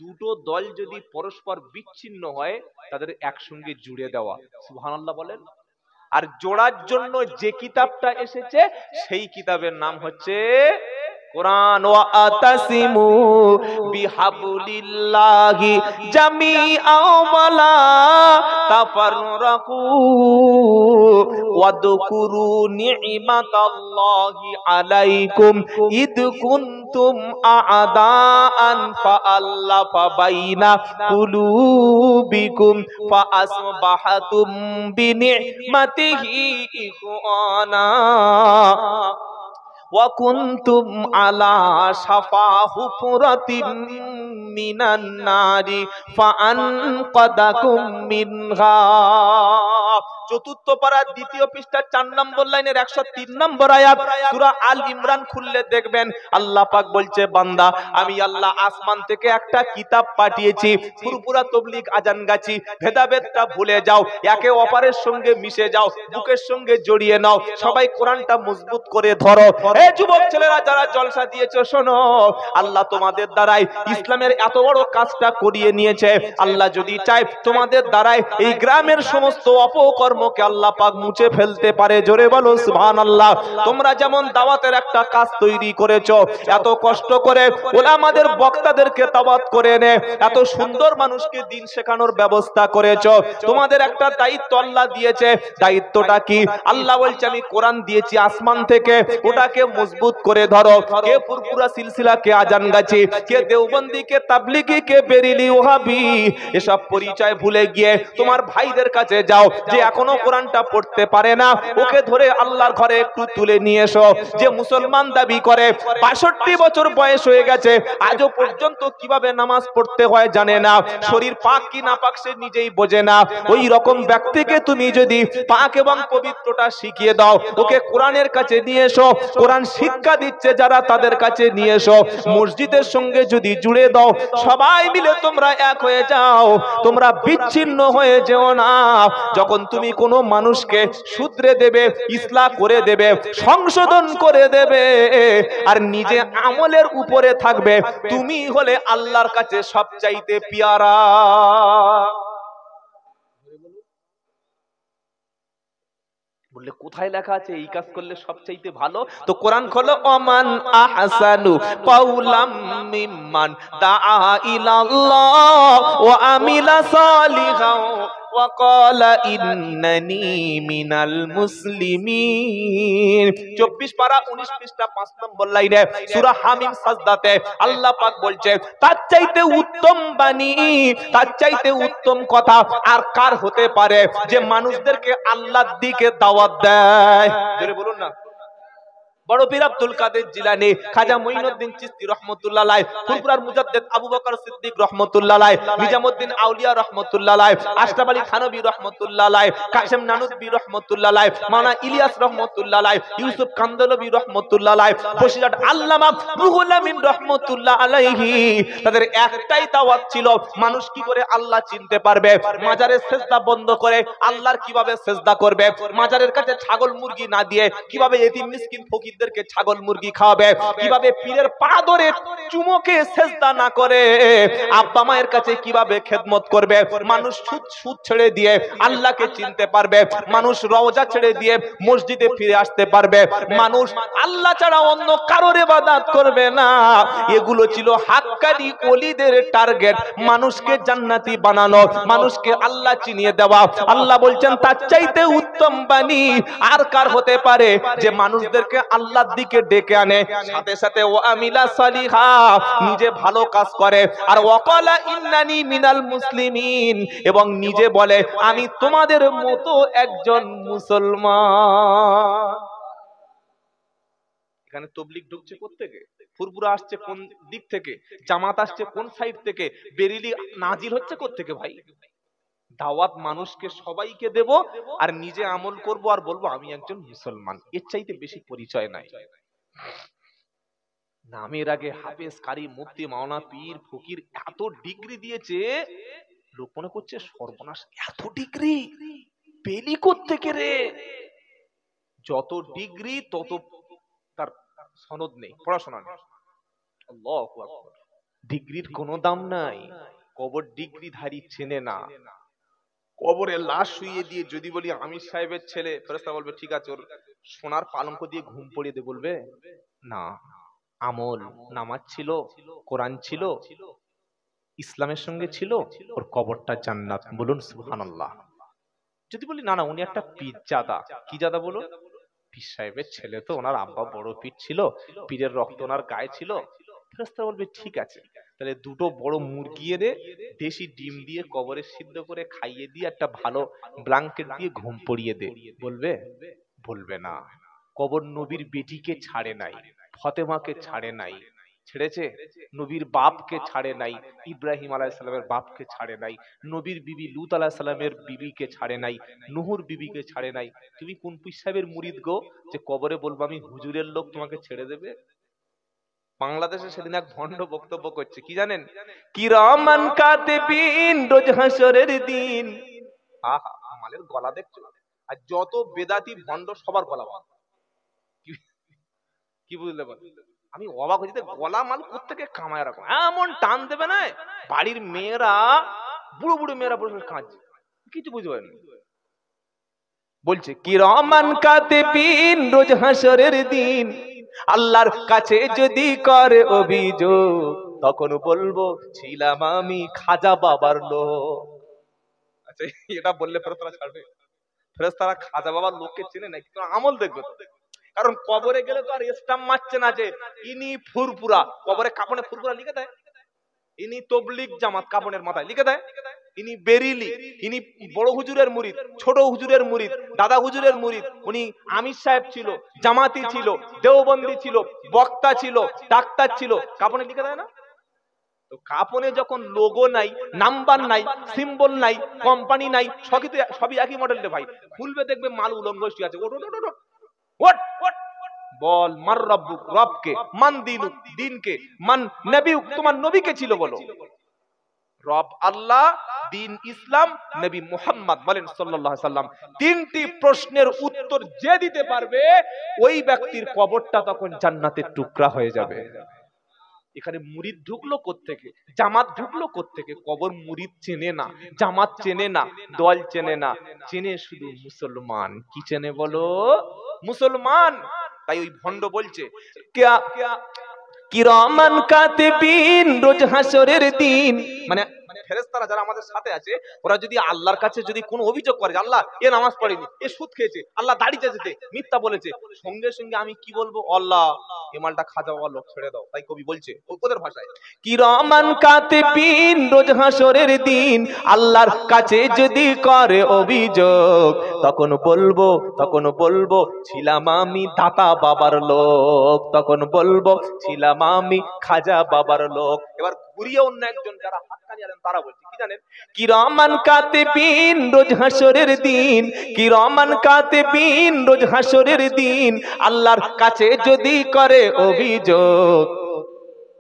দুটো দল যদি পরস্পর বিচ্ছিন্ন হয় তাদের একসঙ্গে জুড়ে দেওয়া। সুবহানাল্লাহ বলেন। আর জোড়ার জন্য যে কিতাবটা এসেছে সেই কিতাবের নাম হচ্ছে কোরআন। ওয়া আতাসিমু বিহাবলিল্লাহি জামিআও ওয়ালা তাফাররাকু ওয়াদকুরু নি'মাতাল্লাহি আলাইকুম ইদ কুনতুম আ'দাআন ফাআল্লাফা বাইনা কুলুবিকুম ফাআসবাহাতুম বিনি'মাতিহি ইখওয়ানা ওয়া কুনতুম আলা শাফা হুফরাতিন মিনান নারি ফাআনকাদাকুম মিনহা। চতুর্থ পারা দ্বিতীয় পৃষ্ঠা 4 নম্বর লাইনের 103 নম্বর আয়াত সূরা আল ইমরান খুললে দেখবেন আল্লাহ পাক বলছে, বান্দা আমি আল্লাহ আসমান থেকে একটা কিতাব পাঠিয়েছি, পুরপুরা তবলিগ আজান গাছি, ভেদাভেদটা ভুলে যাও, একে অপরের সঙ্গে মিশে যাও, বুকের সঙ্গে জড়িয়ে নাও, সবাই কোরআনটা মজবুত করে ধরো। এই যুবক ছেলেরা যারা জলসা দিয়েছো শোনো, আল্লাহ তোমাদের দ্বারাই ইসলামের এত বড় কাজটা করিয়ে নিয়েছে। আল্লাহ যদি চায় তোমাদের দ্বারাই এই গ্রামের সমস্ত অপকর্মকে আল্লাহ পাক মুছে ফেলতে পারে। জোরে বলো সুবহানাল্লাহ। তোমরা যেমন দাওয়াতের একটা কাজ তৈরি করেছো, এত কষ্ট করে ওলামাদের বক্তাদেরকে দাওয়াত করে এনে এত সুন্দর মানুষকে দিন শেখানোর ব্যবস্থা করেছো, তোমাদের একটা দায়িত্ব আল্লাহ দিয়েছে। দায়িত্বটা কি? আল্লাহ বলছে আমি কোরআন দিয়েছি আসমান থেকে, ওটাকে মজবুত করে ধরো। কে পুরপুরা সিলসিলা, কে আজান গাছি, কে দেওবন্দি, কে তাবলিগি, কে বেরিলি ওহাবি, এসব পরিচয় ভুলে গিয়ে তোমার ভাইদের কাছে যাও, যে এখনো কোরআনটা পড়তে পারে না, ওকে ধরে আল্লাহর ঘরে একটু তুলে নিয়ে এসো। যে মুসলমান দাবি করে ৬২ বছর বয়স হয়ে গেছে, আজও পর্যন্ত কিভাবে নামাজ পড়তে হয় জানে না, শরীর পাক কি না পাক সে নিজেই বোঝে না, ওই রকম ব্যক্তিকে তুমি যদি পাক এবং পবিত্রটা শিখিয়ে দাও, ওকে কোরআনের কাছে নিয়ে এসো, কোরআন শিক্ষা দিচ্ছে যারা তাদের কাছে নিয়ে এসো, মসজিদের সঙ্গে যদি জুড়ে দাও, সবাই মিলে তোমরা এক হয়ে যাও, তোমরা বিচ্ছিন্ন হয়ে যেও না। যখন তুমি কোনো মানুষকে শুধরে দেবে, ইসলাহ করে দেবে, সংশোধন করে দেবে, আর নিজে আমলের উপরে থাকবে, তুমি হলে আল্লাহর কাছে সবচাইতে পিয়ারা। বললে কোথায় লেখা আছে এই কাজ করলে সবচাইতে ভালো? তো কোরআন খোলো, ওমান আহসানু কাওলাম মিম্মান দাআ ইলাল্লাহ ওয়া আমিলা সালিহান ওয়া ক্বালা ইন্নানি মিনাল মুসলিমিন। 24 পারা 19 পৃষ্ঠা 5 নম্বর লাইনে সূরা হামিম সাজদাতে আল্লাহ পাক বলছে, তার চাইতে উত্তম বাণী, তার চাইতে উত্তম কথা আর কার হতে পারে যে মানুষদেরকে আল্লাহর দিকে দাওয়াত দেয়? জোরে বলুন না। বড় পীর আব্দুল কাদের জিলানী, খাজা মুঈনুদ্দিন চিশতি রাহমাতুল্লাহ আলাইহি, ফুরফুরার মুজাদ্দিদ আবু বকর সিদ্দিক রাহমাতুল্লাহ আলাইহি, নিজামউদ্দিন আউলিয়া রাহমাতুল্লাহ আলাইহি, আশরাফ আলী থানভী রাহমাতুল্লাহ আলাইহি, কাসেম নানুতবী রাহমাতুল্লাহ আলাইহি, মাওলানা ইলিয়াস রাহমাতুল্লাহ আলাইহি, ইউসুফ কান্দলবী রাহমাতুল্লাহ আলাইহি, বসিরহাট আল্লামা রুহুল আমিন রাহমাতুল্লাহ আলাইহি, তাদের একটাই দাওয়াত ছিল, মানুষ কি করে আল্লাহ চিনতে পারবে, মাজারের সিজদা বন্ধ করে আল্লাহর কিভাবে সিজদা করবে, মাজারের কাছে ছাগল মুরগি না দিয়ে কিভাবে এতিম মিসকিন ফকির ছাগল মুরগি খাওয়াবে, কিভাবে পীরের পা ধরে চুমোকে সেজদা না করে আব্বা মায়ের কাছে কিভাবে খেদমত করবে, মানুষ সুদ ছেড়ে দিয়ে আল্লাহকে চিনতে পারবে, মানুষ রওজা ছেড়ে দিয়ে মসজিদে ফিরে আসতে পারবে, মানুষ আল্লাহ ছাড়া অন্য কারোর ইবাদত করবে না। এগুলো ছিল হাক্কানি ওলিদের টার্গেট, মানুষকে জান্নাতি বানানো, মানুষকে আল্লাহ চিনিয়ে দেওয়া। আল্লাহ বলছেন তার চাইতে উত্তম বাণী আর কার হতে পারে যে মানুষদেরকে আল্লাহর দিকে ডেকে আনে, সাথে সাথে ও আমিলা সালিহা, নিজে ভালো কাজ করে, আর ওয়াকালা ইন্নানি মিনাল মুসলিমিন, এবং নিজে বলে আমি তোমাদের মতো একজন মুসলমান। এখানে তবলিগ ঢুকছে কোত্থেকে? ফুরফুরা আসছে কোন দিক থেকে? জামাত আসছে কোন সাইড থেকে? বেরিলি নাজিল হচ্ছে কোত্থেকে? ভাই দাওয়াত মানুষকে সবাইকে দেব, আর নিজে আমল করব, আর বলবো আমি একজন মুসলমান। এর চাইতে বেশি পরিচয় নাই। নামের আগে হাফেজ, কারি, মুফতি, মাওলানা, পীর, ফকির এত ডিগ্রি দিয়েছে, লোক মনে করছে সর্বনাশ, এত ডিগ্রি পেলি কোত্থেকে রে? যত ডিগ্রি তত তার সনদ নেই, পড়াশোনা নেই। আল্লাহু আকবার। ডিগ্রির কোনো দাম নাই। কবর ডিগ্রিধারী চেনে না। কবরে লাশ শুইয়ে দিয়ে যদি বলি আমির সাহেবের ছেলে, ফেরেশতা বলবে ঠিক আছে, ওর সোনার পালঙ্ক দিয়ে ঘুম পড়িয়ে দে, বলবে না। আমল, নামাজ ছিল, কোরআন ছিল, ইসলামের সঙ্গে ছিল, ওর কবরটা জান্নাত। বলুন সুবহানাল্লাহ। যদি বলি না না উনি একটা পীরজাদা, কি জাদা বলুন? পীর সাহেবের ছেলে, তো ওনার আব্বা বড় পীর ছিল, পীরের রক্ত ওনার গায়ে ছিল, ফেরেশতা বলবে ঠিক আছে, তাহলে দুটো বড় মুরগি এনে দেশি ডিম দিয়ে কবরে সিদ্ধ করে খাইয়ে দিয়ে একটা ভালো ব্ল্যাঙ্কেট দিয়ে ঘুম পড়িয়ে দে, বলবে? বলবে না। কবর নবীর বেটিকে ছাড়ে নাই, ফাতেমাকে ছাড়ে নাই, ছেড়েছে? নবীর বাপকে ছাড়ে নাই, ইব্রাহিম আলাইহিস সালামের বাপকে ছাড়ে নাই, নবীর বিবি লূত আলাইহিস সালামের বিবিকে ছাড়ে নাই, নূহুর বিবিকে ছাড়ে নাই। তুমি কোন পীর সাহেবের মুরিদ গো যে কবরে বলবো আমি হুজুরের লোক তোমাকে ছেড়ে দেবে? বাংলাদেশে সেদিন এক ভণ্ড বক্তব্য করছে, কি জানেন? কিরামান কাতিবিন রোজ হাসরের দিন। আহা, আমাদের গলা দেখছো? আর যত বেদাতি ভণ্ড সবার গলা ভালো। কি কি বুঝলে বল? আমি অবাক হয়েছি, গলা মাল কোত্থেকে কামায় রাখো, এমন টান দেবে না। বাড়ির মেয়েরা, বুড়ো বুড়ো মেয়েরা বসে কাঁদছে, কিছু বুঝতে পারেনি। বলছে কিরামান কাতিবিন রোজ হাসরের দিন, আল্লাহর কাছে যদি করে অভিযোগ, তখন বলবো ছিলাম আমি খাজা বাবার লোক। আচ্ছা, এটা বললে ফেরেশতারা ছাড়বে? ফেরেশতারা খাজা বাবার লোককে চেনে না, কিন্তু আমল দেখবে তো। কারণ কবরে গেলে তো আর স্টাম্প মারছে না যে ইনি ফুরফুরা, কবরে কাপড়ে ফুরফুরা লিখে দেয়, ইনি তবলিগ জামাত কাপড়ের মাথায় লিখে দেয়, ইনি বেরিলি, ইনি বড় হুজুরের মুরিদ, ছোট হুজুরের মুরিদ, দাদা হুজুরের মুরিদ, উনি আমির সাহেব ছিল, জামাতি ছিল, দেওবন্দি ছিল, বক্তা ছিল, ডাক্তার ছিল, কাপড়ে লিখে দেয় না? তো কাপড়ে যখন লোগো নাই, নাম্বার নাই, সিম্বল নাই, কোম্পানি নাই, সবই একই মডেল রে ভাই, খুলবে দেখবে মাল উলঙ্গ আছে। ওট ওট ওট ওট ওট, বল মার রব্বুক, রবকে, মান দিনুক, দিনকে, মান নবীউক, তোমার নবীকে ছিল বলো। রব আল্লাহ, দিন ইসলাম, নবী মুহাম্মদ বলেন সাল্লাল্লাহু আলাইহি সাল্লাম। তিনটি প্রশ্নের উত্তর যে দিতে পারবে, ওই ব্যক্তির কবরটা তখন জান্নাতের টুকরা হয়ে যাবে। এখানে মুরিদ ঢুকলো কোত্থেকে, জামাত ঢুকলো কোত্থেকে? কবর মুরিদ চেনে না, জামাত চেনে না, দল চেনে না, চেনে শুধু মুসলমান। কি চেনে বলো? মুসলমান। তাই ওই ভণ্ড বলছে কিরামান কাতিবিন রোজ হাসরের দিন, মানে ফেরেশতারা যারা আমাদের সাথে আছে, ওরা যদি আল্লাহর কাছে যদি কোনো অভিযোগ করে, আল্লাহ এ নামাজ পড়েনি, এ সুদ খেয়েছে, আল্লাহ দাড়ি চেয়েছে, মিথ্যা বলেছে, সঙ্গে সঙ্গে আমি কি বলবো? আল্লাহ এ মালটা খাজা বাবার লোক, ছেড়ে দাও। তাই কবি বলছে ওদের ভাষায়, কিরামান কাতিবিন রোজ হাসরের দিন, আল্লাহর কাছে যদি করে অভিযোগ, তখন বলবো ছিলাম আমি দাতা বাবার লোক, তখন বলবো ছিলাম আমি খাজা বাবার লোক। এবার ঘুরিয়ে অন্য একজন যারা হাক্কানি আলেম তারা বলছে, কি জানেন? কিরামান কাতিবিন রোজ হাসরের দিন, কিরামান কাতিবিন রোজ হাসরের দিন, আল্লাহর কাছে যদি করে অভিযোগ,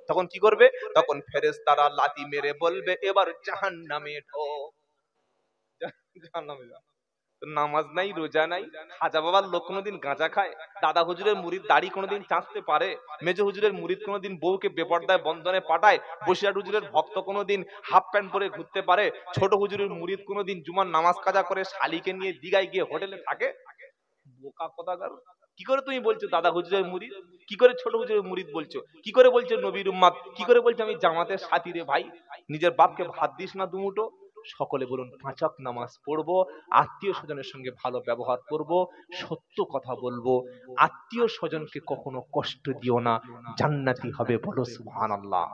তখন কি করবে? তখন ফেরেশতারা লাথি মেরে বলবে এবার জাহান্নামে ঢোক, জাহান্নামে যা। নামাজ নাই, রোজা নাই, খাজা বাবার লোক কোনোদিন গাঁজা খায়, দাদা হুজুরের মুরিদ দাড়ি কোনোদিন চাঁচতে পারে, মেজো হুজুরের মুরিদ কোনোদিন বউকে বেপরদায় বন্ধনে পাঠায়, বসিরহাট হুজুরের ভক্ত কোনোদিন হাফ প্যান্ট পরে ঘুরতে পারে, ছোট হুজুরের মুরিদ কোনোদিন জুমার নামাজ কাজা করে শালিকে নিয়ে দিঘায় গিয়ে হোটেলে থাকে? বোকা কথাকার। কি করে তুমি বলছো দাদা হুজুরের মুরিদ? কি করে ছোট হুজুরের মুরিদ বলছো? কি করে বলছো নবীর উম্মত? কি করে বলছো আমি জামাতের সাথী রে ভাই? নিজের বাপকে ভাত দিস না দুমুঠো? সকলে বলুন 5 ওয়াক্ত নামাজ পড়বো, আত্মীয় স্বজনের সঙ্গে ভালো ব্যবহার করব, সত্য কথা বলবো, আত্মীয় স্বজনকে কখনো কষ্ট দিও না, জান্নাতি হবে, বলো সুবহানাল্লাহ।